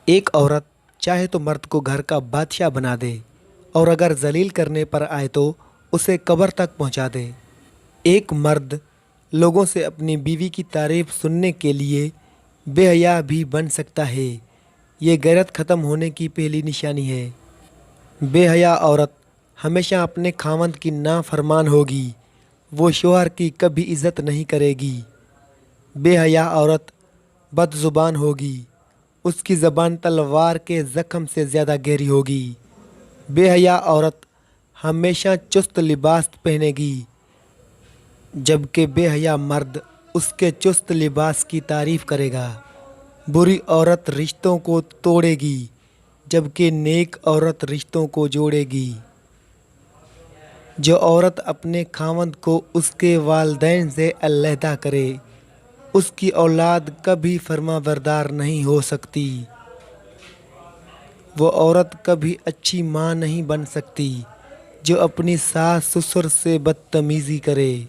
ایک عورت چاہے تو مرد کو گھر کا بادشاہ بنا دے اور اگر ذلیل کرنے پر آئے تو اسے قبر تک پہنچا دے۔ ایک مرد لوگوں سے اپنی بیوی کی تعریف سننے کے لیے بے حیا بھی بن سکتا ہے۔ یہ غیرت ختم ہونے کی پہلی نشانی ہے۔ بے حیا عورت ہمیشہ اپنے خاوند کی نافرمان ہوگی۔ وہ شوہر کی کبھی عزت نہیں کرے گی۔ بے حیا عورت بد زبان ہوگی۔ اس کی زبان تلوار کے زخم سے زیادہ گہری ہوگی۔ بے حیا عورت ہمیشہ چست لباس پہنے گی، جبکہ بے حیا مرد اس کے چست لباس کی تعریف کرے گا۔ بری عورت رشتوں کو توڑے گی، جبکہ نیک عورت رشتوں کو جوڑے گی۔ جو عورت اپنے خاوند کو اس کے والدین سے علیحدہ کرے، اس کی اولاد کبھی فرمانبردار نہیں ہو سکتی۔ وہ عورت کبھی اچھی ماں نہیں بن سکتی جو اپنی ساس سسر سے بدتمیزی کرے۔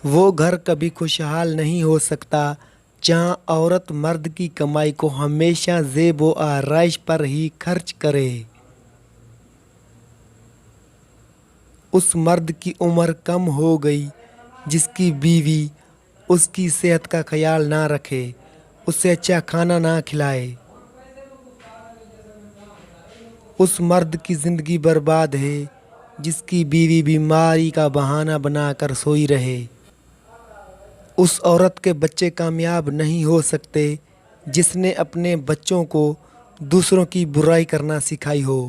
وہ گھر کبھی خوشحال نہیں ہو سکتا جہاں عورت مرد کی کمائی کو ہمیشہ زیب و آرائش پر ہی خرچ کرے۔ اس مرد کی عمر کم ہو گئی جس کی بیوی اس کی صحت کا خیال نہ رکھے، اسے اچھا کھانا نہ کھلائے۔ اس مرد کی زندگی برباد ہے جس کی بیوی بیماری کا بہانہ بنا کر سوئی رہے۔ اس عورت کے بچے کامیاب نہیں ہو سکتے جس نے اپنے بچوں کو دوسروں کی برائی کرنا سکھائی ہو۔